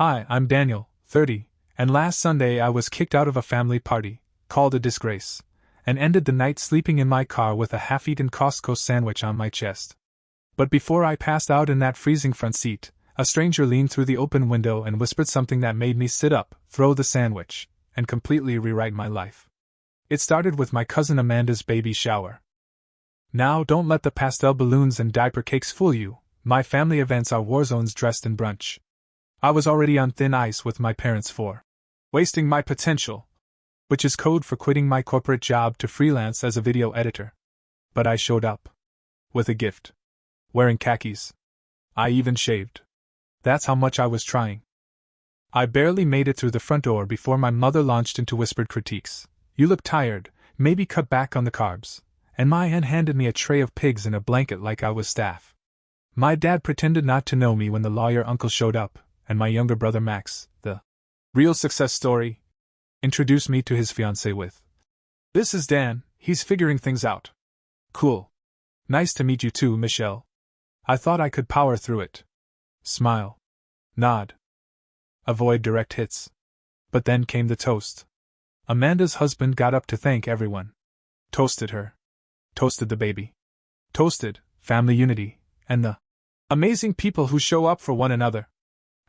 Hi, I'm Daniel, 30, and last Sunday I was kicked out of a family party, called a disgrace, and ended the night sleeping in my car with a half-eaten Costco sandwich on my chest. But before I passed out in that freezing front seat, a stranger leaned through the open window and whispered something that made me sit up, throw the sandwich, and completely rewrite my life. It started with my cousin Amanda's baby shower. Now, don't let the pastel balloons and diaper cakes fool you. My family events are war zones dressed in brunch. I was already on thin ice with my parents for wasting my potential, which is code for quitting my corporate job to freelance as a video editor. But I showed up. With a gift. Wearing khakis. I even shaved. That's how much I was trying. I barely made it through the front door before my mother launched into whispered critiques. You look tired, maybe cut back on the carbs. And my aunt handed me a tray of pigs in a blanket like I was staff. My dad pretended not to know me when the lawyer uncle showed up, and my younger brother Max, the real success story, introduced me to his fiancée with, "This is Dan, he's figuring things out." Cool. Nice to meet you too, Michelle. I thought I could power through it. Smile. Nod. Avoid direct hits. But then came the toast. Amanda's husband got up to thank everyone. Toasted her. Toasted the baby. Toasted family unity, and the amazing people who show up for one another.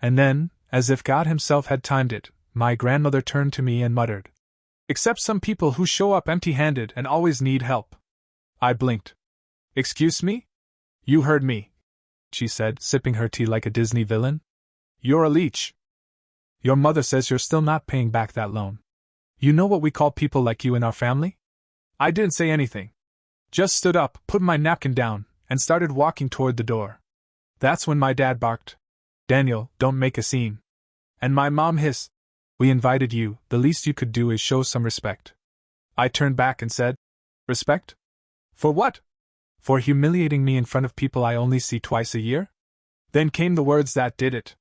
And then, as if God himself had timed it, my grandmother turned to me and muttered, "Except some people who show up empty-handed and always need help." I blinked. "Excuse me?" "You heard me," she said, sipping her tea like a Disney villain. "You're a leech. Your mother says you're still not paying back that loan. You know what we call people like you in our family?" I didn't say anything. Just stood up, put my napkin down, and started walking toward the door. That's when my dad barked, "Daniel, don't make a scene." And my mom hissed, "We invited you, the least you could do is show some respect." I turned back and said, "Respect? For what? For humiliating me in front of people I only see twice a year?" Then came the words that did it.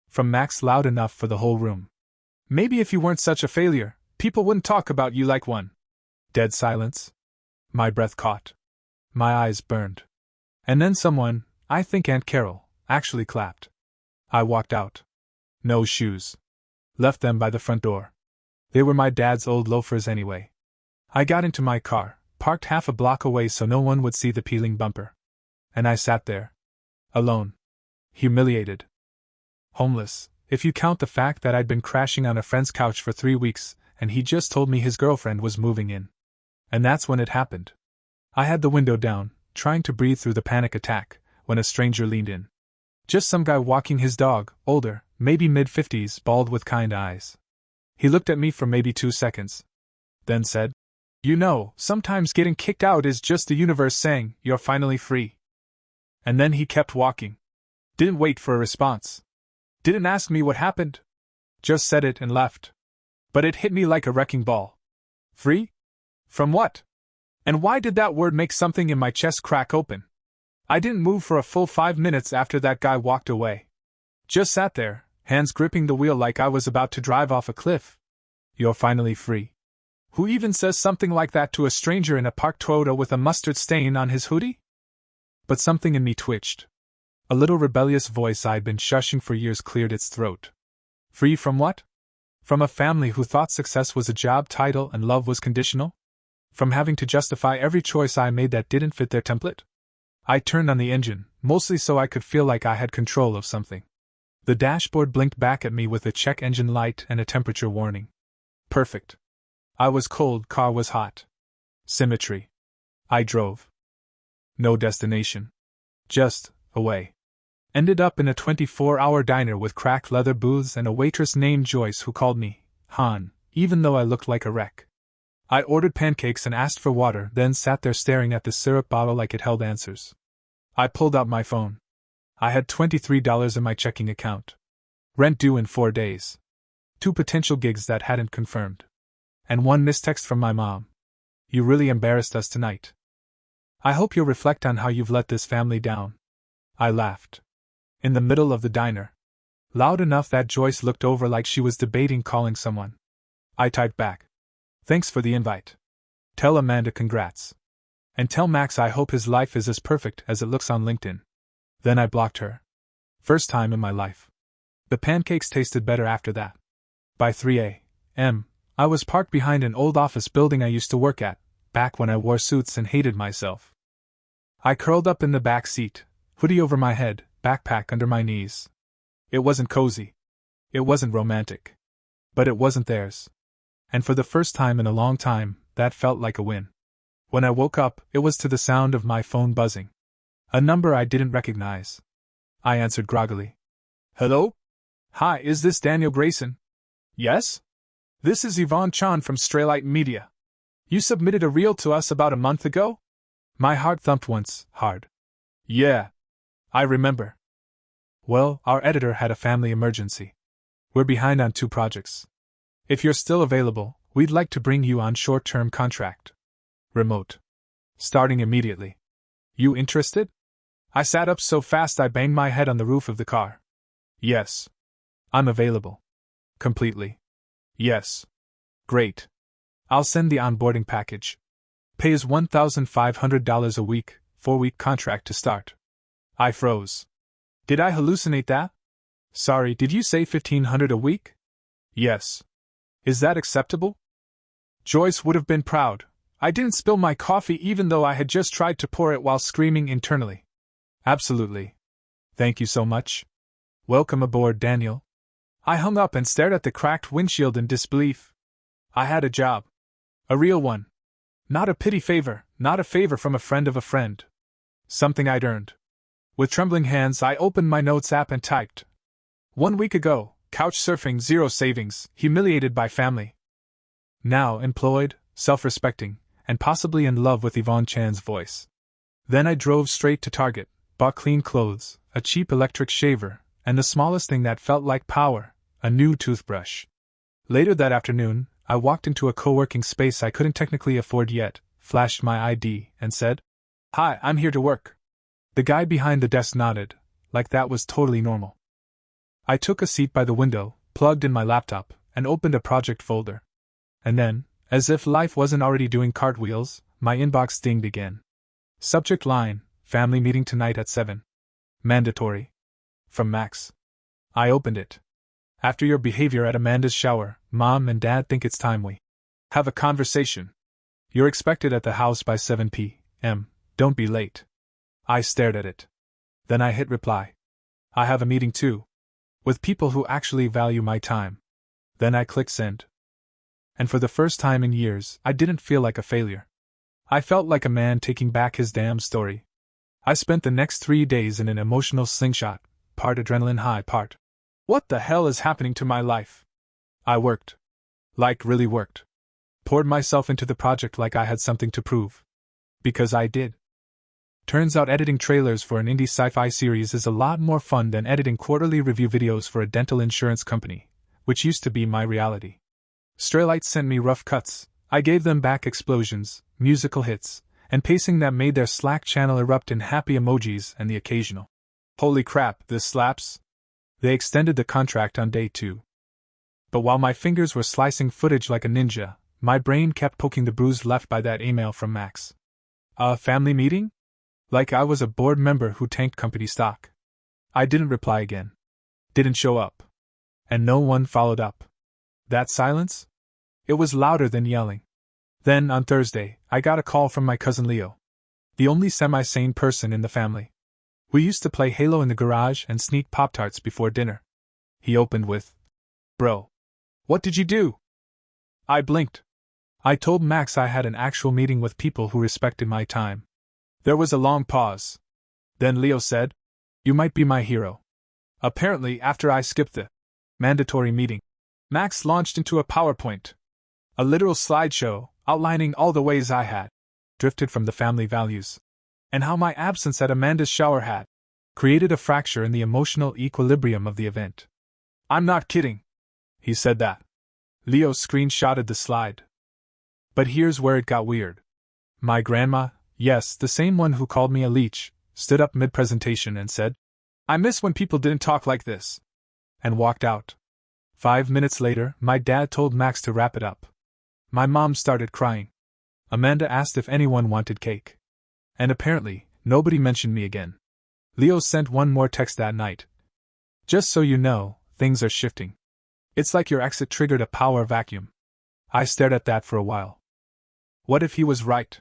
From Max, loud enough for the whole room. "Maybe if you weren't such a failure, people wouldn't talk about you like one." Dead silence. My breath caught. My eyes burned. And then someone, I think Aunt Carol, actually clapped. I walked out. No shoes. Left them by the front door. They were my dad's old loafers anyway. I got into my car, parked half a block away so no one would see the peeling bumper. And I sat there. Alone. Humiliated. Homeless, if you count the fact that I'd been crashing on a friend's couch for 3 weeks, and he just told me his girlfriend was moving in. And that's when it happened. I had the window down, trying to breathe through the panic attack, when a stranger leaned in. Just some guy walking his dog, older, maybe mid-50s, bald with kind eyes. He looked at me for maybe 2 seconds. Then said, "You know, sometimes getting kicked out is just the universe saying, you're finally free." And then he kept walking. Didn't wait for a response. Didn't ask me what happened. Just said it and left. But it hit me like a wrecking ball. Free? From what? And why did that word make something in my chest crack open? I didn't move for a full 5 minutes after that guy walked away. Just sat there, hands gripping the wheel like I was about to drive off a cliff. You're finally free. Who even says something like that to a stranger in a parked Toyota with a mustard stain on his hoodie? But something in me twitched. A little rebellious voice I'd been shushing for years cleared its throat. Free from what? From a family who thought success was a job title and love was conditional? From having to justify every choice I made that didn't fit their template? I turned on the engine, mostly so I could feel like I had control of something. The dashboard blinked back at me with a check engine light and a temperature warning. Perfect. I was cold, car was hot. Symmetry. I drove. No destination. Just away. Ended up in a 24-hour diner with cracked leather booths and a waitress named Joyce who called me Han, even though I looked like a wreck. I ordered pancakes and asked for water, then sat there staring at the syrup bottle like it held answers. I pulled out my phone. I had $23 in my checking account. Rent due in 4 days. 2 potential gigs that hadn't confirmed. And 1 missed text from my mom. You really embarrassed us tonight. I hope you'll reflect on how you've let this family down. I laughed. In the middle of the diner. Loud enough that Joyce looked over like she was debating calling someone. I typed back. Thanks for the invite. Tell Amanda congrats. And tell Max I hope his life is as perfect as it looks on LinkedIn. Then I blocked her. First time in my life. The pancakes tasted better after that. By 3 a.m., I was parked behind an old office building I used to work at, back when I wore suits and hated myself. I curled up in the back seat, hoodie over my head, backpack under my knees. It wasn't cozy. It wasn't romantic. But it wasn't theirs. And for the first time in a long time, that felt like a win. When I woke up, it was to the sound of my phone buzzing. A number I didn't recognize. I answered groggily. Hello? Hi, is this Daniel Grayson? Yes? This is Yvonne Chan from Straylight Media. You submitted a reel to us about a month ago? My heart thumped once, hard. Yeah. I remember. Well, our editor had a family emergency. We're behind on 2 projects. If you're still available, we'd like to bring you on short-term contract. Remote. Starting immediately. You interested? I sat up so fast I banged my head on the roof of the car. Yes. I'm available. Completely. Yes. Great. I'll send the onboarding package. Pay is $1,500 a week, 4-week contract to start. I froze. Did I hallucinate that? Sorry, did you say $1,500 a week? Yes. Is that acceptable? Joyce would have been proud. I didn't spill my coffee even though I had just tried to pour it while screaming internally. Absolutely. Thank you so much. Welcome aboard, Daniel. I hung up and stared at the cracked windshield in disbelief. I had a job. A real one. Not a pity favor, not a favor from a friend of a friend. Something I'd earned. With trembling hands, I opened my notes app and typed. 1 week ago, couch surfing, 0 savings, humiliated by family. Now employed, self-respecting, and possibly in love with Yvonne Chan's voice. Then I drove straight to Target, bought clean clothes, a cheap electric shaver, and the smallest thing that felt like power, a new toothbrush. Later that afternoon, I walked into a co-working space I couldn't technically afford yet, flashed my ID, and said, "Hi, I'm here to work." The guy behind the desk nodded, like that was totally normal. I took a seat by the window, plugged in my laptop, and opened a project folder. And then, as if life wasn't already doing cartwheels, my inbox dinged again. Subject line, family meeting tonight at 7. Mandatory. From Max. I opened it. After your behavior at Amanda's shower, Mom and Dad think it's time we have a conversation. You're expected at the house by 7 p.m. Don't be late. I stared at it. Then I hit reply. I have a meeting too. With people who actually value my time. Then I clicked send. And for the first time in years, I didn't feel like a failure. I felt like a man taking back his damn story. I spent the next 3 days in an emotional slingshot, part adrenaline high, part what the hell is happening to my life? I worked. Like really worked. Poured myself into the project like I had something to prove. Because I did. Turns out editing trailers for an indie sci-fi series is a lot more fun than editing quarterly review videos for a dental insurance company, which used to be my reality. Straylight sent me rough cuts, I gave them back explosions, musical hits, and pacing that made their Slack channel erupt in happy emojis and the occasional, "Holy crap, this slaps." They extended the contract on day 2. But while my fingers were slicing footage like a ninja, my brain kept poking the bruise left by that email from Max. A family meeting? Like I was a board member who tanked company stock. I didn't reply again. Didn't show up. And no one followed up. That silence? It was louder than yelling. Then, on Thursday, I got a call from my cousin Leo. The only semi-sane person in the family. We used to play Halo in the garage and sneak Pop-Tarts before dinner. He opened with, "Bro. What did you do?" I blinked. I told Max I had an actual meeting with people who respected my time. There was a long pause. Then Leo said, "You might be my hero." Apparently, after I skipped the mandatory meeting, Max launched into a PowerPoint. A literal slideshow, outlining all the ways I had drifted from the family values. And how my absence at Amanda's shower had created a fracture in the emotional equilibrium of the event. "I'm not kidding." He said that. Leo screenshotted the slide. But here's where it got weird. My grandma, yes, the same one who called me a leech, stood up mid-presentation and said, "I miss when people didn't talk like this," and walked out. 5 minutes later, my dad told Max to wrap it up. My mom started crying. Amanda asked if anyone wanted cake. And apparently, nobody mentioned me again. Leo sent one more text that night. "Just so you know, things are shifting. It's like your exit triggered a power vacuum. I stared at that for a while. What if he was right?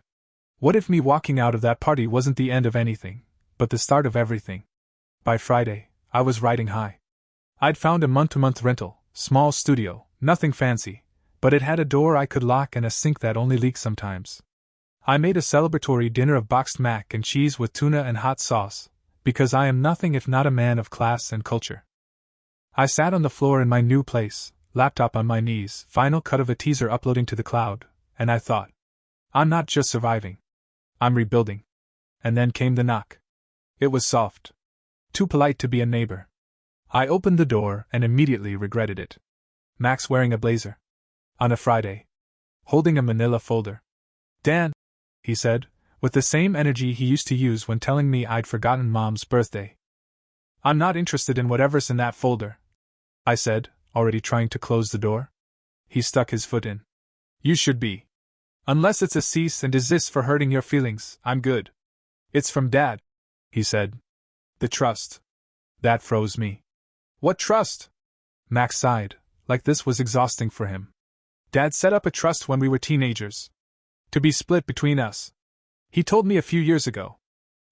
What if me walking out of that party wasn't the end of anything, but the start of everything? By Friday, I was riding high. I'd found a month-to-month rental, small studio, nothing fancy, but it had a door I could lock and a sink that only leaked sometimes. I made a celebratory dinner of boxed mac and cheese with tuna and hot sauce, because I am nothing if not a man of class and culture. I sat on the floor in my new place, laptop on my knees, final cut of a teaser uploading to the cloud, and I thought, I'm not just surviving. I'm rebuilding. And then came the knock. It was soft. Too polite to be a neighbor. I opened the door and immediately regretted it. Max wearing a blazer. On a Friday. Holding a manila folder. Dan, he said, with the same energy he used to use when telling me I'd forgotten Mom's birthday. I'm not interested in whatever's in that folder, I said, already trying to close the door. He stuck his foot in. You should be. Unless it's a cease and desist for hurting your feelings, I'm good. It's from Dad, he said. The trust. That froze me. What trust? Max sighed, like this was exhausting for him. Dad set up a trust when we were teenagers. To be split between us. He told me a few years ago.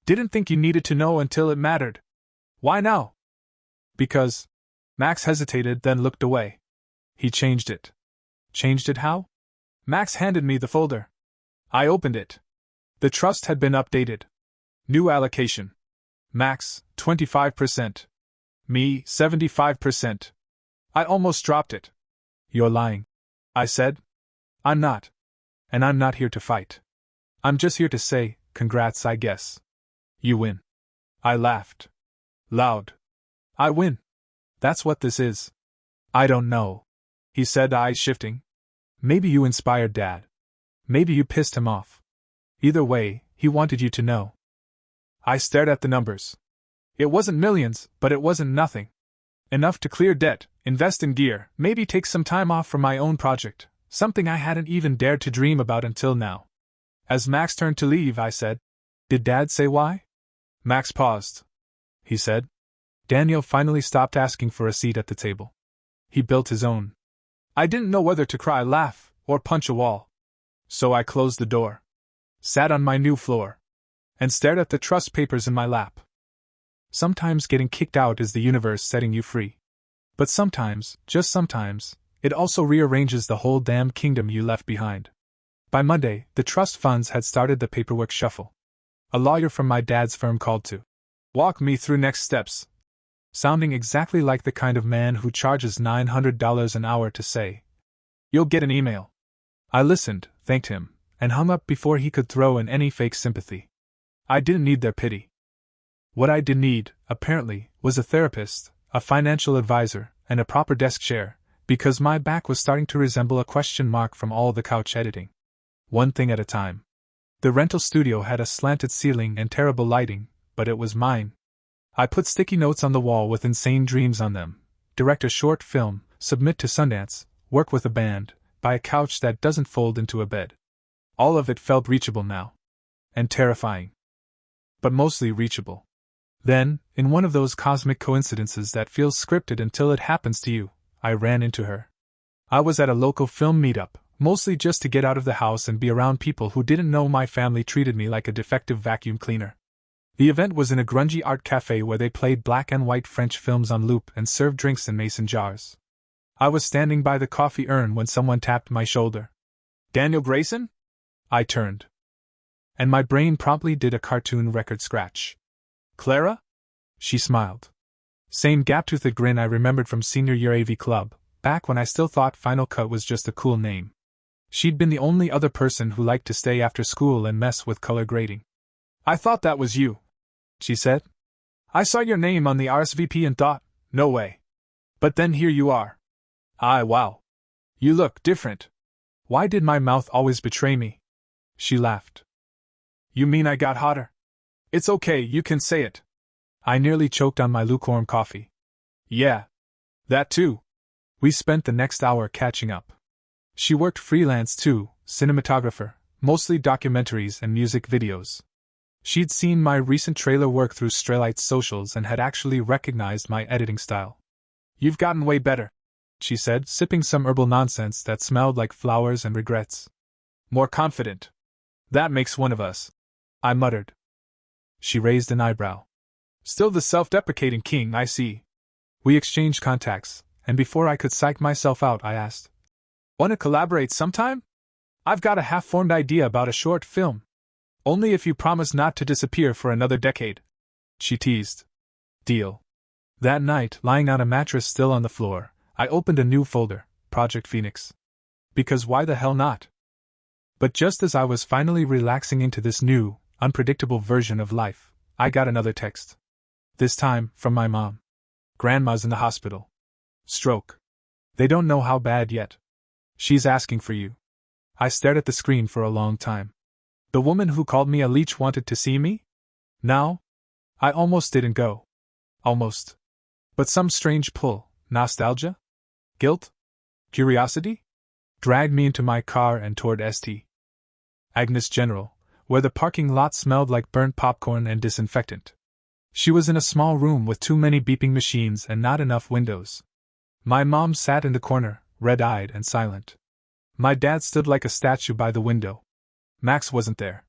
Didn't think you needed to know until it mattered. Why now? Because. Max hesitated, then looked away. He changed it. Changed it how? Max handed me the folder. I opened it. The trust had been updated. New allocation. Max, 25%. Me, 75%. I almost dropped it. You're lying, I said. I'm not. And I'm not here to fight. I'm just here to say, congrats, I guess. You win. I laughed. Loud. I win. That's what this is. I don't know, he said, eyes shifting. Maybe you inspired Dad. Maybe you pissed him off. Either way, he wanted you to know. I stared at the numbers. It wasn't millions, but it wasn't nothing. Enough to clear debt, invest in gear, maybe take some time off from my own project, something I hadn't even dared to dream about until now. As Max turned to leave, I said, Did Dad say why? Max paused. He said. Daniel finally stopped asking for a seat at the table. He built his own. I didn't know whether to cry, laugh, or punch a wall. So I closed the door, sat on my new floor, and stared at the trust papers in my lap. Sometimes getting kicked out is the universe setting you free. But sometimes, just sometimes, it also rearranges the whole damn kingdom you left behind. By Monday, the trust funds had started the paperwork shuffle. A lawyer from my dad's firm called to walk me through next steps, sounding exactly like the kind of man who charges $900 an hour to say, You'll get an email. I listened, thanked him, and hung up before he could throw in any fake sympathy. I didn't need their pity. What I did need, apparently, was a therapist, a financial advisor, and a proper desk chair, because my back was starting to resemble a question mark from all the couch editing. One thing at a time. The rental studio had a slanted ceiling and terrible lighting, but it was mine. I put sticky notes on the wall with insane dreams on them, direct a short film, submit to Sundance, work with a band, buy a couch that doesn't fold into a bed. All of it felt reachable now. And terrifying. But mostly reachable. Then, in one of those cosmic coincidences that feels scripted until it happens to you, I ran into her. I was at a local film meetup, mostly just to get out of the house and be around people who didn't know my family treated me like a defective vacuum cleaner. The event was in a grungy art cafe where they played black and white French films on loop and served drinks in mason jars. I was standing by the coffee urn when someone tapped my shoulder. Daniel Grayson? I turned. And my brain promptly did a cartoon record scratch. Clara? She smiled. Same gap-toothed grin I remembered from senior year AV club, back when I still thought Final Cut was just a cool name. She'd been the only other person who liked to stay after school and mess with color grading. I thought that was you, she said. I saw your name on the RSVP and thought, no way. But then here you are. Wow. You look different. Why did my mouth always betray me? She laughed. You mean I got hotter? It's okay, you can say it. I nearly choked on my lukewarm coffee. Yeah. That too. We spent the next hour catching up. She worked freelance too, cinematographer, mostly documentaries and music videos. She'd seen my recent trailer work through Straylight's socials and had actually recognized my editing style. You've gotten way better, she said, sipping some herbal nonsense that smelled like flowers and regrets. More confident. That makes one of us, I muttered. She raised an eyebrow. Still the self-deprecating king, I see. We exchanged contacts, and before I could psych myself out, I asked, "Want to collaborate sometime? I've got a half-formed idea about a short film. Only if you promise not to disappear for another decade," she teased. Deal. That night, lying on a mattress still on the floor, I opened a new folder, Project Phoenix. Because why the hell not? But just as I was finally relaxing into this new, unpredictable version of life, I got another text. This time, from my mom. "Grandma's in the hospital. Stroke. They don't know how bad yet. She's asking for you." I stared at the screen for a long time. The woman who called me a leech wanted to see me? Now? I almost didn't go. Almost. But some strange pull, nostalgia? Guilt? Curiosity? Dragged me into my car and toward St. Agnes General, where the parking lot smelled like burnt popcorn and disinfectant. She was in a small room with too many beeping machines and not enough windows. My mom sat in the corner, red-eyed and silent. My dad stood like a statue by the window. Max wasn't there.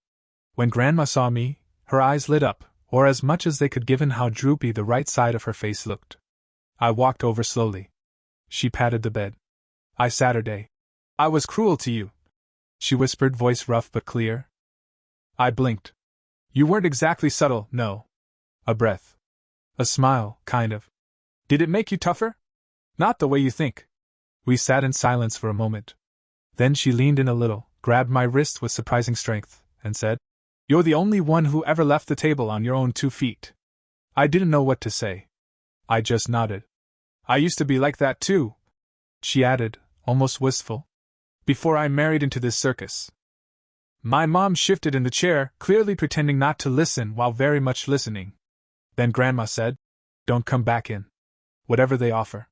When Grandma saw me, her eyes lit up, or as much as they could given how droopy the right side of her face looked. I walked over slowly. She patted the bed. "Saturday. I was cruel to you," she whispered, voice rough but clear. I blinked. "You weren't exactly subtle, no." A breath. A smile, kind of. "Did it make you tougher?" "Not the way you think." We sat in silence for a moment. Then she leaned in a little, grabbed my wrist with surprising strength, and said, "You're the only one who ever left the table on your own 2 feet." I didn't know what to say. I just nodded. "I used to be like that too," she added, almost wistful. "Before I married into this circus." My mom shifted in the chair, clearly pretending not to listen while very much listening. Then Grandma said, "Don't come back in. Whatever they offer.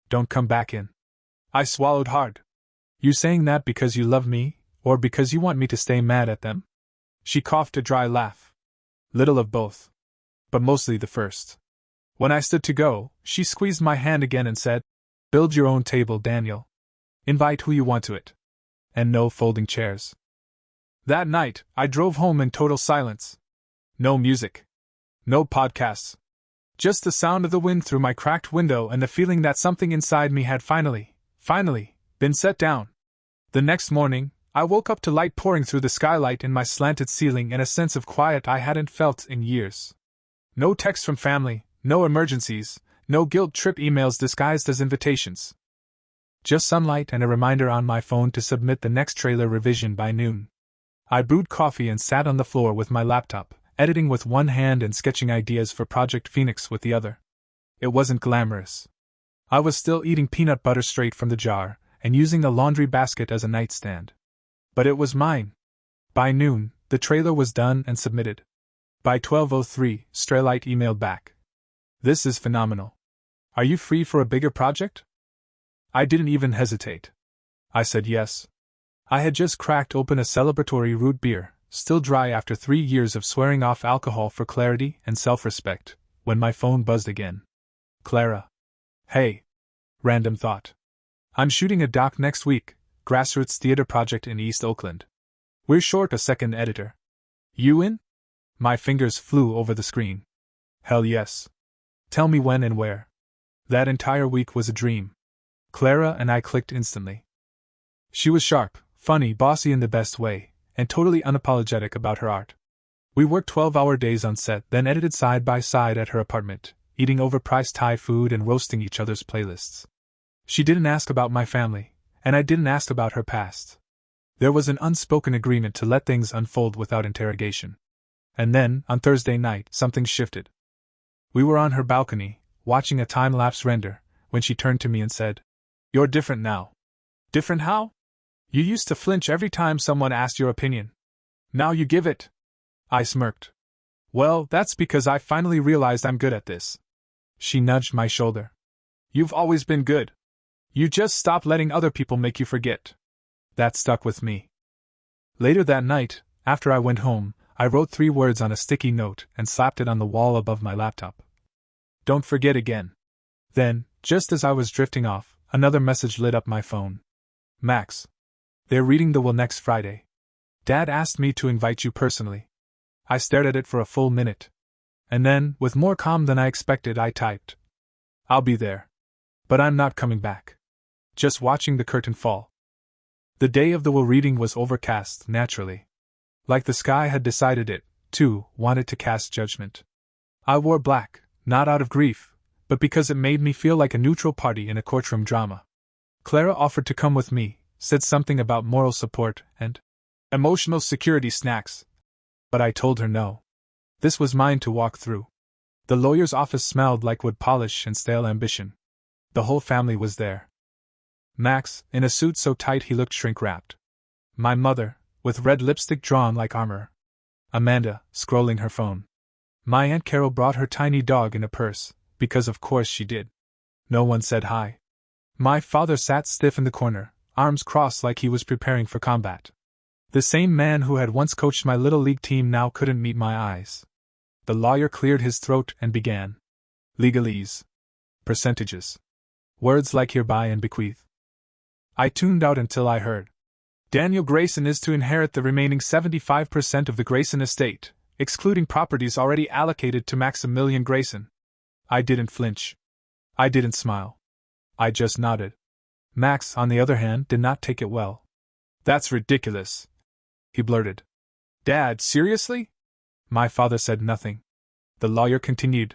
Don't come back in." I swallowed hard. "You saying that because you love me, or because you want me to stay mad at them?" She coughed a dry laugh. "Little of both. But mostly the first." When I stood to go, she squeezed my hand again and said, "Build your own table, Daniel. Invite who you want to it. And no folding chairs." That night, I drove home in total silence. No music. No podcasts. Just the sound of the wind through my cracked window and the feeling that something inside me had finally, been set down. The next morning, I woke up to light pouring through the skylight in my slanted ceiling and a sense of quiet I hadn't felt in years. No text from family, no emergencies, no guilt trip emails disguised as invitations. Just sunlight and a reminder on my phone to submit the next trailer revision by noon. I brewed coffee and sat on the floor with my laptop, editing with one hand and sketching ideas for Project Phoenix with the other. It wasn't glamorous. I was still eating peanut butter straight from the jar, and using the laundry basket as a nightstand. But it was mine. By noon, the trailer was done and submitted. By 12:03, Straylight emailed back. "This is phenomenal. Are you free for a bigger project?" I didn't even hesitate. I said yes. I had just cracked open a celebratory root beer, still dry after 3 years of swearing off alcohol for clarity and self-respect, when my phone buzzed again. Clara. "Hey." Random thought. "I'm shooting a doc next week, grassroots theater project in East Oakland. We're short a second editor. You in?" My fingers flew over the screen. Hell yes. "Tell me when and where." That entire week was a dream. Clara and I clicked instantly. She was sharp, funny, bossy in the best way, and totally unapologetic about her art. We worked 12-hour days on set, then edited side by side at her apartment, eating overpriced Thai food and roasting each other's playlists. She didn't ask about my family, and I didn't ask about her past. There was an unspoken agreement to let things unfold without interrogation. And then, on Thursday night, something shifted. We were on her balcony, watching a time-lapse render, when she turned to me and said, "You're different now." "Different how?" "You used to flinch every time someone asked your opinion. Now you give it." I smirked. "Well, that's because I finally realized I'm good at this." She nudged my shoulder. "You've always been good. You just stopped letting other people make you forget." That stuck with me. Later that night, after I went home, I wrote 3 words on a sticky note and slapped it on the wall above my laptop. "Don't forget again." Then, Just as I was drifting off, another message lit up my phone. Max. They're reading the will next Friday. Dad asked me to invite you personally. I stared at it for a full minute. And then, with more calm than I expected, I typed. I'll be there. But I'm not coming back. Just watching the curtain fall. The day of the will reading was overcast, naturally. Like the sky had decided it, too, wanted to cast judgment. I wore black, not out of grief, but because it made me feel like a neutral party in a courtroom drama. Clara offered to come with me, said something about moral support and emotional security snacks. But I told her no. This was mine to walk through. The lawyer's office smelled like wood polish and stale ambition. The whole family was there. Max, in a suit so tight he looked shrink-wrapped. My mother, with red lipstick drawn like armor. Amanda, scrolling her phone. My Aunt Carol brought her tiny dog in a purse, because of course she did. No one said hi. My father sat stiff in the corner, arms crossed like he was preparing for combat. The same man who had once coached my little league team now couldn't meet my eyes. The lawyer cleared his throat and began. Legalese. Percentages. Words like hereby and bequeath. I tuned out until I heard. Daniel Grayson is to inherit the remaining 75% of the Grayson estate, excluding properties already allocated to Maximilian Grayson. I didn't flinch. I didn't smile. I just nodded. Max, on the other hand, did not take it well. That's ridiculous, he blurted. Dad, seriously? My father said nothing. The lawyer continued.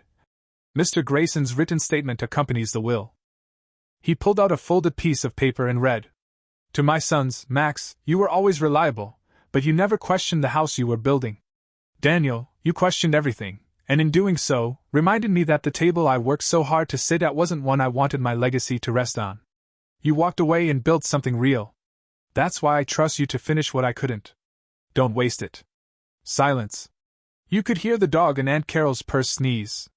Mr. Grayson's written statement accompanies the will. He pulled out a folded piece of paper and read. To my sons, Max, you were always reliable, but you never questioned the house you were building. Daniel, you questioned everything, and in doing so, reminded me that the table I worked so hard to sit at wasn't one I wanted my legacy to rest on. You walked away and built something real. That's why I trust you to finish what I couldn't. Don't waste it. Silence. You could hear the dog and Aunt Carol's purse sneeze.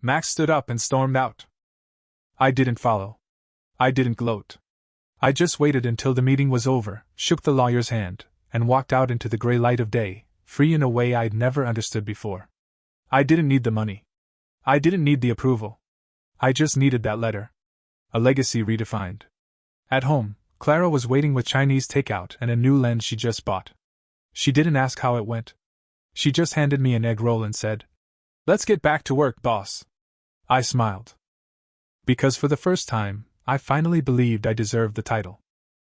Max stood up and stormed out. I didn't follow. I didn't gloat. I just waited until the meeting was over, shook the lawyer's hand, and walked out into the gray light of day, free in a way I'd never understood before. I didn't need the money. I didn't need the approval. I just needed that letter. A legacy redefined. At home, Clara was waiting with Chinese takeout and a new lens she just bought. She didn't ask how it went. She just handed me an egg roll and said, "Let's get back to work, boss." I smiled. Because for the first time, I finally believed I deserved the title.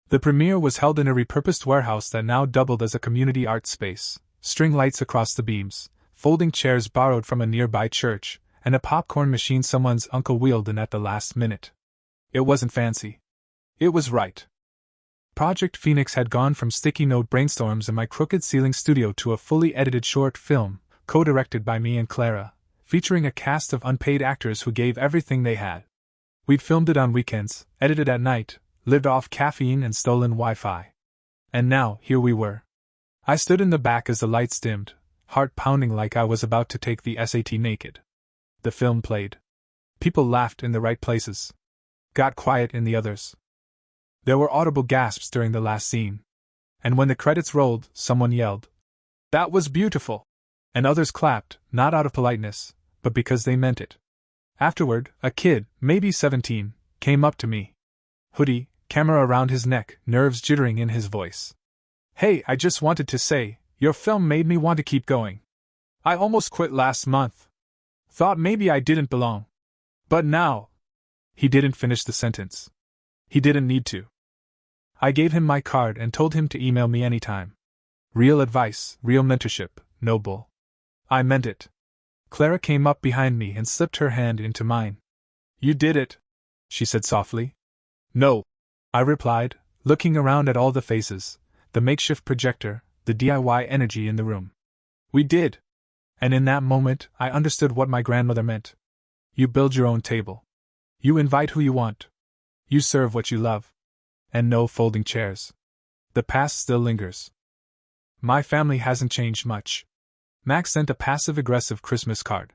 The premiere was held in a repurposed warehouse that now doubled as a community art space, string lights across the beams, folding chairs borrowed from a nearby church, and a popcorn machine someone's uncle wheeled in at the last minute. It wasn't fancy. It was right. Project Phoenix had gone from sticky note brainstorms in my crooked ceiling studio to a fully edited short film, co-directed by me and Clara, featuring a cast of unpaid actors who gave everything they had. We'd filmed it on weekends, edited at night, lived off caffeine and stolen Wi-Fi. And now, here we were. I stood in the back as the lights dimmed, heart pounding like I was about to take the SAT naked. The film played. People laughed in the right places. Got quiet in the others. There were audible gasps during the last scene. And when the credits rolled, someone yelled, "That was beautiful!" And others clapped, not out of politeness, but because they meant it. Afterward, a kid, maybe 17, came up to me. Hoodie, camera around his neck, nerves jittering in his voice. "Hey, I just wanted to say, your film made me want to keep going. I almost quit last month. Thought maybe I didn't belong. But now..." He didn't finish the sentence. He didn't need to. I gave him my card and told him to email me anytime. Real advice, real mentorship, no bull. I meant it. Clara came up behind me and slipped her hand into mine. "You did it," she said softly. "No," I replied, looking around at all the faces, the makeshift projector, the DIY energy in the room. "We did." And in that moment, I understood what my grandmother meant. You build your own table. You invite who you want. You serve what you love. And no folding chairs. The past still lingers. My family hasn't changed much. Max sent a passive-aggressive Christmas card.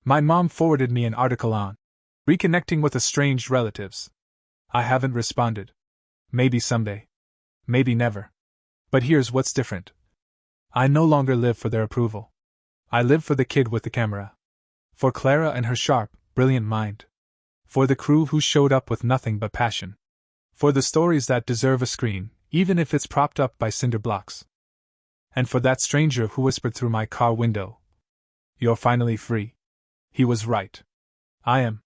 My mom forwarded me an article on reconnecting with estranged relatives. I haven't responded. Maybe someday. Maybe never. But here's what's different. I no longer live for their approval. I live for the kid with the camera. For Clara and her sharp, brilliant mind. For the crew who showed up with nothing but passion. For the stories that deserve a screen, even if it's propped up by cinder blocks. And for that stranger who whispered through my car window, "You're finally free." He was right. I am.